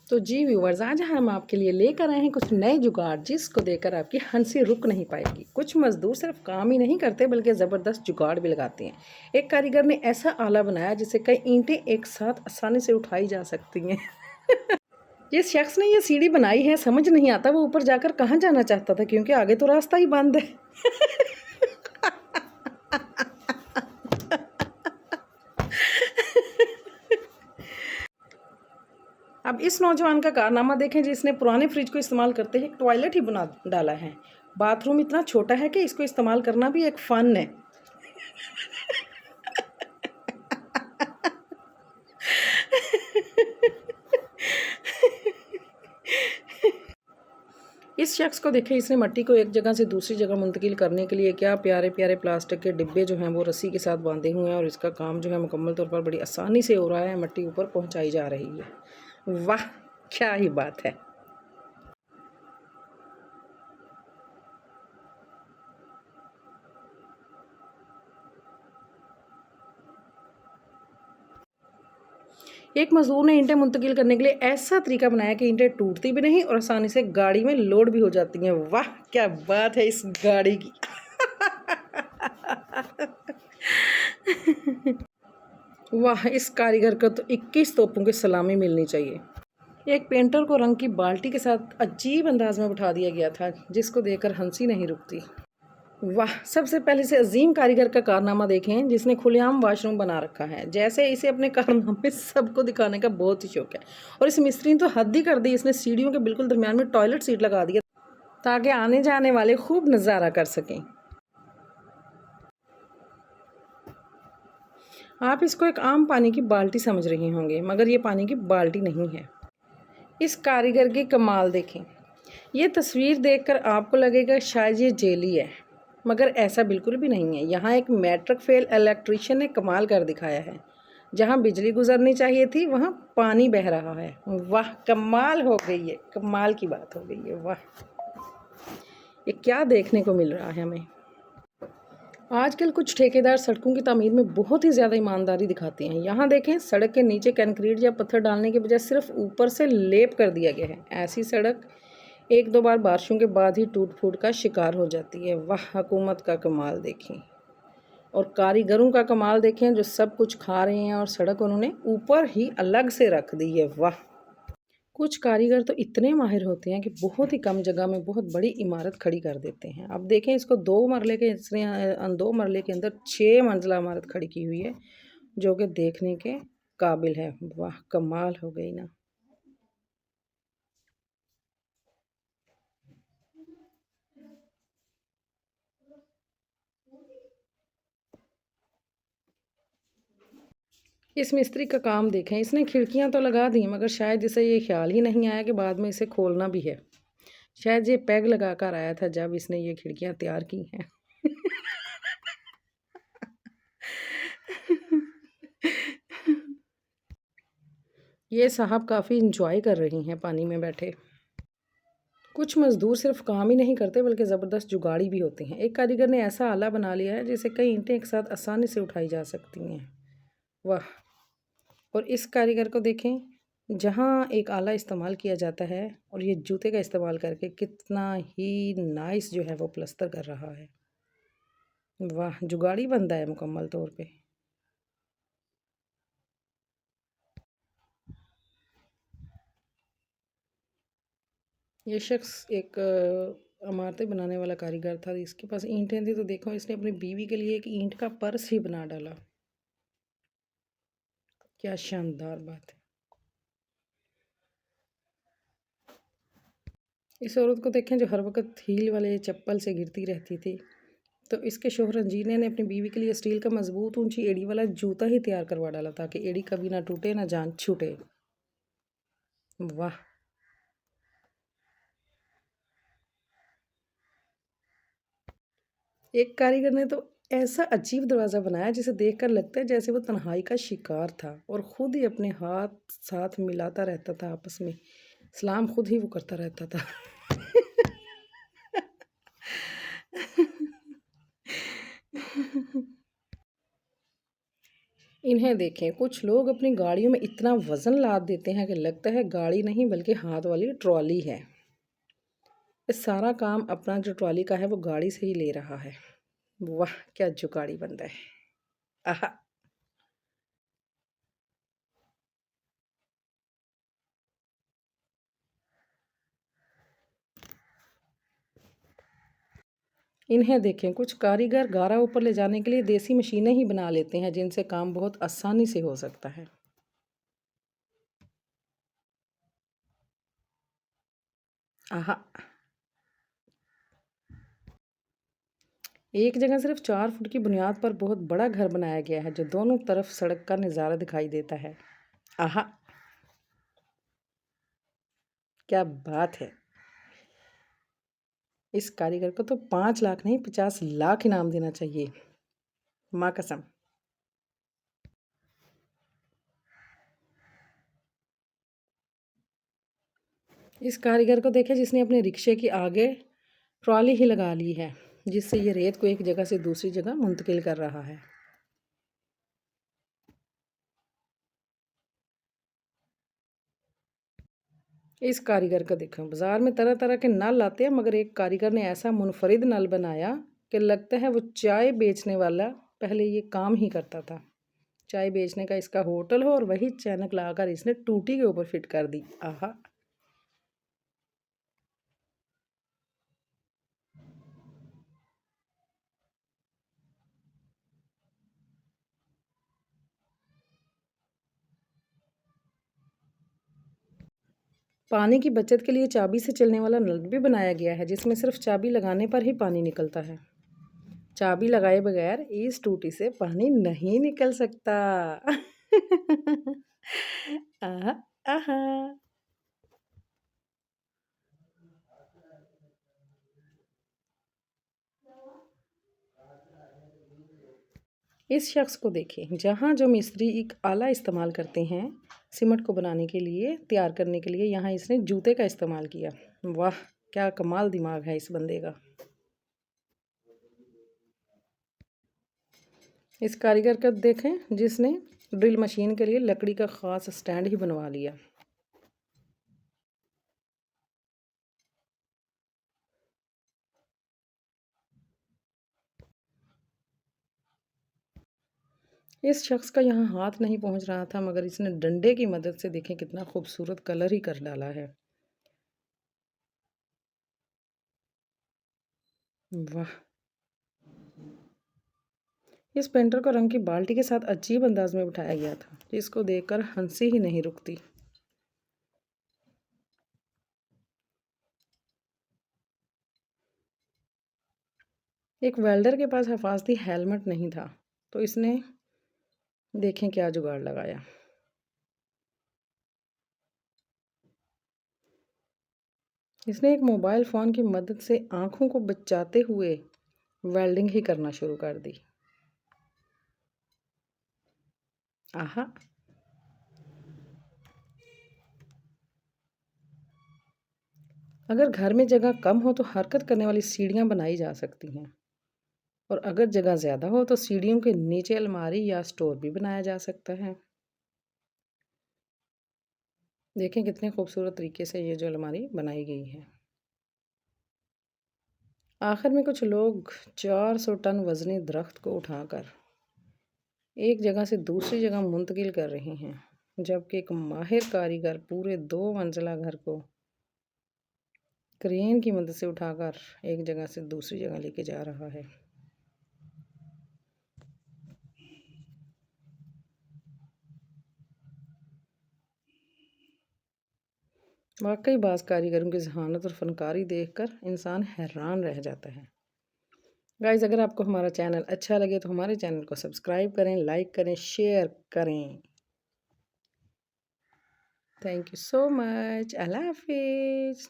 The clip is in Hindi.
तो जी व्यूवर्स, आज हम आपके लिए लेकर आए हैं कुछ नए जुगाड़ जिसको देखकर आपकी हंसी रुक नहीं पाएगी। कुछ मजदूर सिर्फ काम ही नहीं करते बल्कि ज़बरदस्त जुगाड़ भी लगाते हैं। एक कारीगर ने ऐसा आला बनाया जिससे कई ईंटें एक साथ आसानी से उठाई जा सकती हैं। जिस शख्स ने ये सीढ़ी बनाई है समझ नहीं आता वो ऊपर जाकर कहाँ जाना चाहता था, क्योंकि आगे तो रास्ता ही बंद है। अब इस नौजवान का कारनामा देखें जिसने पुराने फ्रिज को इस्तेमाल करते ही एक टॉयलेट ही बना डाला है। बाथरूम इतना छोटा है कि इसको इस्तेमाल करना भी एक फ़न है। इस शख्स को देखें, इसने मिट्टी को एक जगह से दूसरी जगह मुंतकिल करने के लिए क्या प्यारे प्यारे प्लास्टिक के डिब्बे जो हैं वो रस्सी के साथ बांधे हुए हैं, और इसका काम जो है मुकम्मल तौर पर बड़ी आसानी से हो रहा है। मिट्टी ऊपर पहुंचाई जा रही है। वाह, क्या ही बात है। एक मजदूर ने ईंटें मुंतकिल करने के लिए ऐसा तरीका बनाया कि ईंटें टूटती भी नहीं और आसानी से गाड़ी में लोड भी हो जाती हैं। वाह, क्या बात है इस गाड़ी की। वाह, इस कारीगर को तो 21 तोपों की सलामी मिलनी चाहिए। एक पेंटर को रंग की बाल्टी के साथ अजीब अंदाज में बिठा दिया गया था जिसको देखकर हंसी नहीं रुकती। वाह, सबसे पहले से अजीम कारीगर का कारनामा देखें जिसने खुलेआम वॉशरूम बना रखा है। जैसे इसे अपने कारनामे सबको दिखाने का बहुत ही शौक है। और इस मिस्त्री ने तो हद ही कर दी, इसने सीढ़ियों के बिल्कुल दरमियान में टॉयलेट सीट लगा दिया ताकि आने जाने वाले खूब नज़ारा कर सकें। आप इसको एक आम पानी की बाल्टी समझ रहे होंगे, मगर ये पानी की बाल्टी नहीं है। इस कारीगर की कमाल देखें। ये तस्वीर देखकर आपको लगेगा शायद ये जेली है, मगर ऐसा बिल्कुल भी नहीं है। यहाँ एक मैट्रिक फेल इलेक्ट्रीशियन ने कमाल कर दिखाया है। जहाँ बिजली गुजरनी चाहिए थी वहाँ पानी बह रहा है। वाह, कमाल हो गई है, कमाल की बात हो गई है। वाह, ये क्या देखने को मिल रहा है हमें। आजकल कुछ ठेकेदार सड़कों की तामीर में बहुत ही ज़्यादा ईमानदारी दिखाते हैं। यहाँ देखें, सड़क के नीचे कंक्रीट या पत्थर डालने के बजाय सिर्फ ऊपर से लेप कर दिया गया है। ऐसी सड़क एक दो बार बारिशों के बाद ही टूट फूट का शिकार हो जाती है। वाह, हुकूमत का कमाल देखें और कारीगरों का कमाल देखें जो सब कुछ खा रहे हैं और सड़क उन्होंने ऊपर ही अलग से रख दी है। वाह, कुछ कारीगर तो इतने माहिर होते हैं कि बहुत ही कम जगह में बहुत बड़ी इमारत खड़ी कर देते हैं। अब देखें, इसको 2 मरले के इसने 2 मरले के अंदर 6 मंजिला इमारत खड़ी की हुई है जो कि देखने के काबिल है। वाह, कमाल हो गई ना। इस मिस्त्री का काम देखें, इसने खिड़कियां तो लगा दी मगर शायद इसे ये ख्याल ही नहीं आया कि बाद में इसे खोलना भी है। शायद ये पैग लगा कर आया था जब इसने ये खिड़कियां तैयार की हैं। ये साहब काफ़ी इंजॉय कर रही हैं पानी में बैठे। कुछ मजदूर सिर्फ काम ही नहीं करते बल्कि ज़बरदस्त जुगाड़ी भी होते हैं। एक कारीगर ने ऐसा आला बना लिया है जिसे कई ईंटें एक साथ आसानी से उठाई जा सकती हैं। वाह, और इस कारीगर को देखें, जहाँ एक आला इस्तेमाल किया जाता है और ये जूते का इस्तेमाल करके कितना ही नाइस जो है वो प्लस्तर कर रहा है। वाह, जुगाड़ी बंदा है मुकम्मल तौर पे। ये शख्स एक इमारतें बनाने वाला कारीगर था। इसके पास ईंटें थी तो देखो इसने अपनी बीवी के लिए एक ईंट का पर्स ही बना डाला। क्या शानदार बात है। इस औरत को देखें जो हर वक्त हील वाले चप्पल से गिरती रहती थी। तो इसके शोहर रंजीने ने अपनी बीवी के लिए स्टील का मजबूत ऊंची एड़ी वाला जूता ही तैयार करवा डाला ताकि एड़ी कभी ना टूटे ना जान छूटे। वाह, एक कारीगर ने तो ऐसा अजीब दरवाज़ा बनाया जिसे देखकर लगता है जैसे वो तन्हाई का शिकार था और ख़ुद ही अपने हाथ साथ मिलाता रहता था आपस में। सलाम खुद ही वो करता रहता था। इन्हें देखें, कुछ लोग अपनी गाड़ियों में इतना वज़न लाद देते हैं कि लगता है गाड़ी नहीं बल्कि हाथ वाली ट्रॉली है। इस सारा काम अपना जो ट्रॉली का है वो गाड़ी से ही ले रहा है। वाह, क्या जुगाड़ी बंदा है। आहा। इन्हें देखें, कुछ कारीगर गारा ऊपर ले जाने के लिए देसी मशीनें ही बना लेते हैं जिनसे काम बहुत आसानी से हो सकता है। आहा। एक जगह सिर्फ 4 फुट की बुनियाद पर बहुत बड़ा घर बनाया गया है जो दोनों तरफ सड़क का नज़ारा दिखाई देता है। आहा, क्या बात है। इस कारीगर को तो 5 लाख नहीं 50 लाख इनाम देना चाहिए, माँ कसम। इस कारीगर को देखे जिसने अपने रिक्शे की आगे ट्रॉली ही लगा ली है जिससे ये रेत को एक जगह से दूसरी जगह मुंतकिल कर रहा है। इस कारीगर को देखो, बाजार में तरह तरह के नल आते हैं मगर एक कारीगर ने ऐसा मुनफरिद नल बनाया कि लगता है वो चाय बेचने वाला पहले ये काम ही करता था। चाय बेचने का इसका होटल हो और वही चैनक लाकर इसने टूटी के ऊपर फिट कर दी। आहा। पानी की बचत के लिए चाबी से चलने वाला नल भी बनाया गया है जिसमें सिर्फ चाबी लगाने पर ही पानी निकलता है। चाबी लगाए बगैर इस टूटी से पानी नहीं निकल सकता। आहा। आहा। इस शख्स को देखें, जहाँ जो मिस्त्री एक आला इस्तेमाल करते हैं सीमेंट को बनाने के लिए, तैयार करने के लिए, यहाँ इसने जूते का इस्तेमाल किया। वाह, क्या कमाल दिमाग है इस बंदे का। इस कारीगर का देखें जिसने ड्रिल मशीन के लिए लकड़ी का ख़ास स्टैंड ही बनवा लिया। इस शख्स का यहाँ हाथ नहीं पहुँच रहा था मगर इसने डंडे की मदद से देखें कितना खूबसूरत कलर ही कर डाला है। वाह। इस पेंटर को रंग की बाल्टी के साथ अजीब अंदाज में बिठाया गया था जिसको देखकर हंसी ही नहीं रुकती। एक वेल्डर के पास हिफाजती हेलमेट नहीं था तो इसने देखें क्या जुगाड़ लगाया। इसने एक मोबाइल फ़ोन की मदद से आंखों को बचाते हुए वेल्डिंग ही करना शुरू कर दी। आहा। अगर घर में जगह कम हो तो हरकत करने वाली सीढ़ियाँ बनाई जा सकती हैं और अगर जगह ज़्यादा हो तो सीढ़ियों के नीचे अलमारी या स्टोर भी बनाया जा सकता है। देखें कितने खूबसूरत तरीके से ये जो अलमारी बनाई गई है। आखिर में कुछ लोग 400 टन वज़नी दरख्त को उठाकर एक जगह से दूसरी जगह मुंतकिल कर रहे हैं जबकि एक माहिर कारीगर पूरे 2 मंजिला घर को क्रेन की मदद से उठाकर एक जगह से दूसरी जगह लेके जा रहा है। वाकई बाज़ कारीगरों की जहानत और फनकारी देखकर इंसान हैरान रह जाता है। गाइस, अगर आपको हमारा चैनल अच्छा लगे तो हमारे चैनल को सब्सक्राइब करें, लाइक करें, शेयर करें। Thank you so much. अल्लाह हाफिज़।